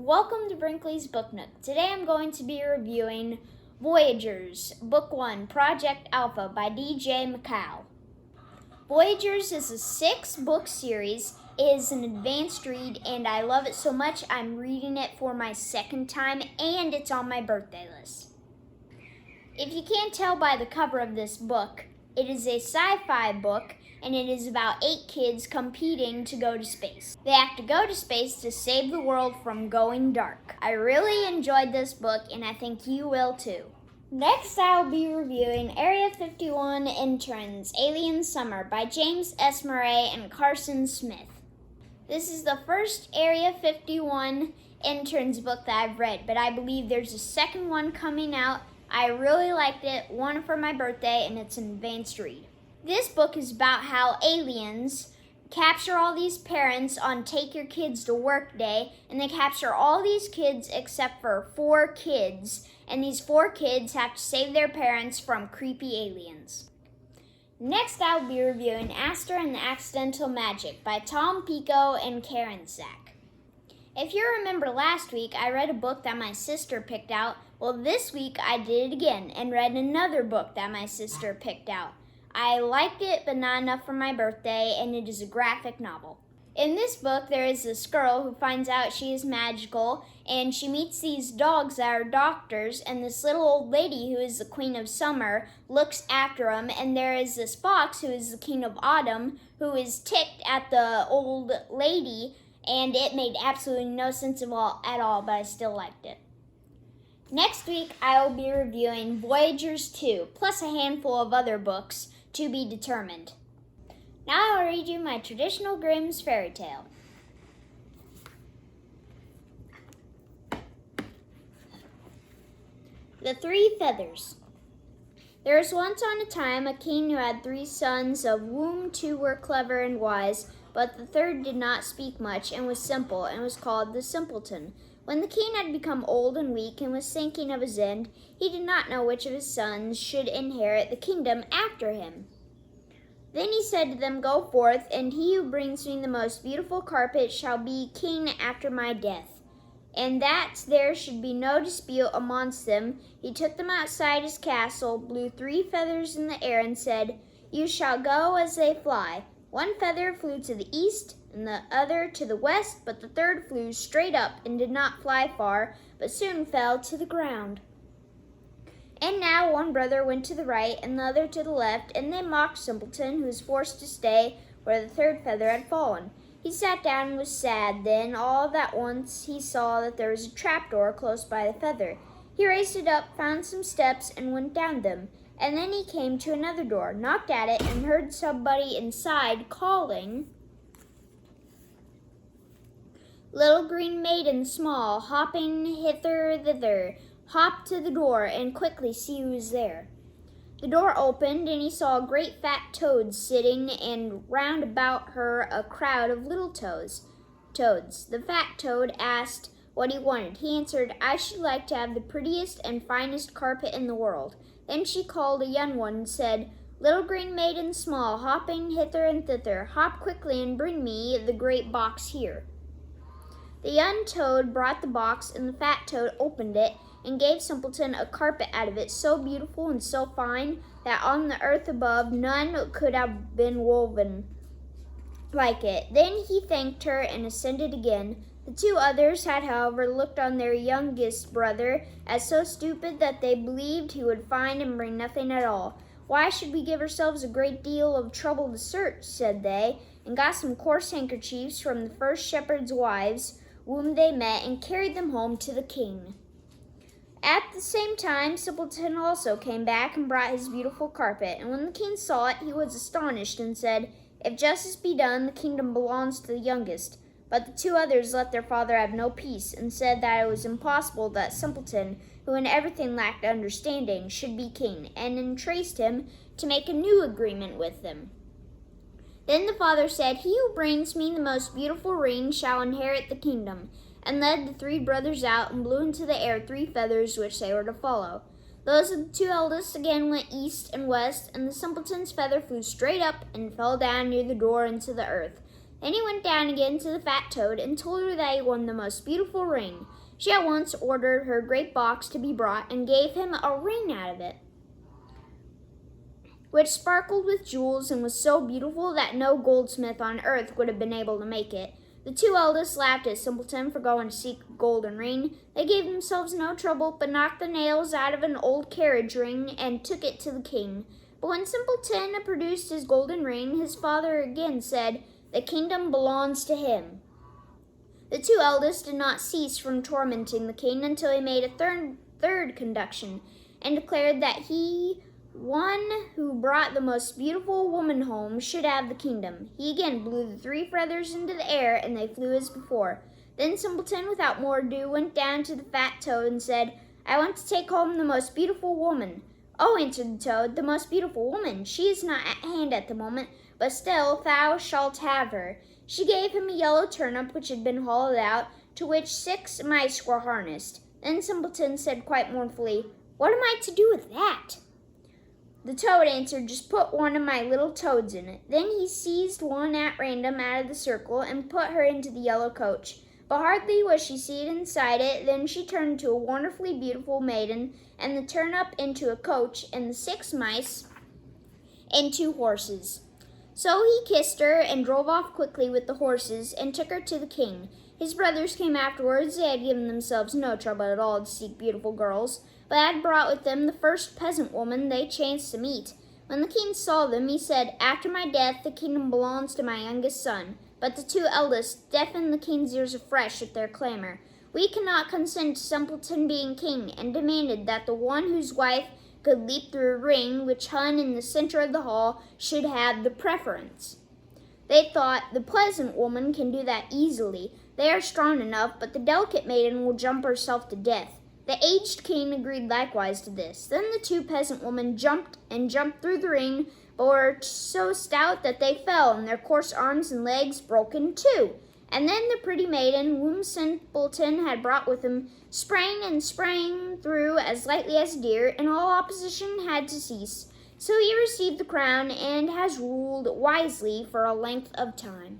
Welcome to Brinkley's Book Nook. Today I'm going to be reviewing Voyagers, Book 1, Project Alpha by D.J. McCall. Voyagers is a 6-book series. It is an advanced read and I love it so much I'm reading it for my second time and it's on my birthday list. If you can't tell by the cover of this book, it is a sci-fi book and it is about 8 kids competing to go to space. They have to go to space to save the world from going dark. I really enjoyed this book and I think you will too. Next I'll be reviewing Area 51 Interns Alien Summer by James S. Murray and Carson Smith. This is the first Area 51 Interns book that I've read, but I believe there's a second one coming out. I really liked it, won it for my birthday, and it's an advanced read. This book is about how aliens capture all these parents on Take Your Kids to Work Day, and they capture all these kids except for 4 kids, and these 4 kids have to save their parents from creepy aliens. Next, I'll be reviewing Aster and the Accidental Magic by Tom Pico and Karen Sack. If you remember last week, I read a book that my sister picked out. Well, this week I did it again and read another book that my sister picked out. I liked it, but not enough for my birthday, and it is a graphic novel. In this book, there is this girl who finds out she is magical, and she meets these dogs that are doctors, and this little old lady who is the Queen of Summer looks after them, and there is this fox who is the King of Autumn who is ticked at the old lady, and it made absolutely no sense at all, but I still liked it. Next week, I will be reviewing Voyagers 2, plus a handful of other books to be determined. Now I'll read you my traditional Grimm's fairy tale. The 3 Feathers. There was once on a time a king who had 3 sons, of whom 2 were clever and wise, but the third did not speak much and was simple, and was called the Simpleton. When the king had become old and weak and was thinking of his end, he did not know which of his sons should inherit the kingdom after him. Then he said to them, "Go forth, and he who brings me the most beautiful carpet shall be king after my death." And that there should be no dispute amongst them, he took them outside his castle, blew 3 feathers in the air, and said, "You shall go as they fly." 1 feather flew to the east, and the other to the west, but the third flew straight up and did not fly far, but soon fell to the ground. And now 1 brother went to the right, and the other to the left, and they mocked Simpleton, who was forced to stay where the 3rd feather had fallen. He sat down and was sad. Then all at once he saw that there was a trapdoor close by the feather. He raised it up, found some steps, and went down them. And then he came to another door, knocked at it, and heard somebody inside calling, "Little green maiden small, hopping hither thither, hop to the door, and quickly see who is there." The door opened, and he saw a great fat toad sitting, and round about her a crowd of little toads. The fat toad asked what he wanted. He answered, "I should like to have the prettiest and finest carpet in the world." Then she called a young one and said, "Little green maiden small, hopping hither and thither, hop quickly and bring me the great box here." The young toad brought the box, and the fat toad opened it and gave Simpleton a carpet out of it, so beautiful and so fine that on the earth above none could have been woven like it. Then he thanked her and ascended again. The 2 others had, however, looked on their youngest brother as so stupid that they believed he would find and bring nothing at all. "Why should we give ourselves a great deal of trouble to search?" said they, and got some coarse handkerchiefs from the first shepherd's wives whom they met, and carried them home to the king. At the same time, Simpleton also came back and brought his beautiful carpet, and when the king saw it, he was astonished and said, "If justice be done, the kingdom belongs to the youngest." But the 2 others let their father have no peace, and said that it was impossible that Simpleton, who in everything lacked understanding, should be king, and entraced him to make a new agreement with them. Then the father said, "He who brings me the most beautiful ring shall inherit the kingdom," and led the 3 brothers out and blew into the air 3 feathers which they were to follow. Those of the 2 eldest again went east and west, and the Simpleton's feather flew straight up and fell down near the door into the earth. Then he went down again to the fat toad and told her that he won the most beautiful ring. She at once ordered her great box to be brought and gave him a ring out of it, which sparkled with jewels and was so beautiful that no goldsmith on earth would have been able to make it. The two eldest laughed at Simpleton for going to seek a golden ring. They gave themselves no trouble, but knocked the nails out of an old carriage ring and took it to the king. But when Simpleton produced his golden ring, his father again said, "The kingdom belongs to him." The two eldest did not cease from tormenting the king until he made a third conduction and declared that one who brought the most beautiful woman home should have the kingdom. He again blew the three feathers into the air, and they flew as before. Then Simpleton, without more ado, went down to the fat toad and said, "I want to take home the most beautiful woman." "Oh," answered the toad, "the most beautiful woman. She is not at hand at the moment, but still thou shalt have her." She gave him a yellow turnip which had been hollowed out, to which 6 mice were harnessed. Then Simpleton said quite mournfully, "What am I to do with that?" The toad answered, "Just put one of my little toads in it." Then he seized one at random out of the circle and put her into the yellow coach. But hardly was she seated inside it than she turned into a wonderfully beautiful maiden, and the turnip into a coach, and the 6 mice into horses. So he kissed her and drove off quickly with the horses and took her to the king. His brothers came afterwards. They had given themselves no trouble at all to seek beautiful girls, but had brought with them the first peasant woman they chanced to meet. When the king saw them, he said, "After my death, the kingdom belongs to my youngest son." But the two eldest deafened the king's ears afresh at their clamor. "We cannot consent to Simpleton being king," and demanded that the one whose wife could leap through a ring which hung in the center of the hall should have the preference. They thought, "The pleasant woman can do that easily. They are strong enough, but the delicate maiden will jump herself to death." The aged king agreed likewise to this. Then the 2 peasant women jumped through the ring, but were so stout that they fell, and their coarse arms and legs broke in 2. And then the pretty maiden, whom Simpleton had brought with him, sprang through as lightly as a deer, and all opposition had to cease. So he received the crown and has ruled wisely for a length of time.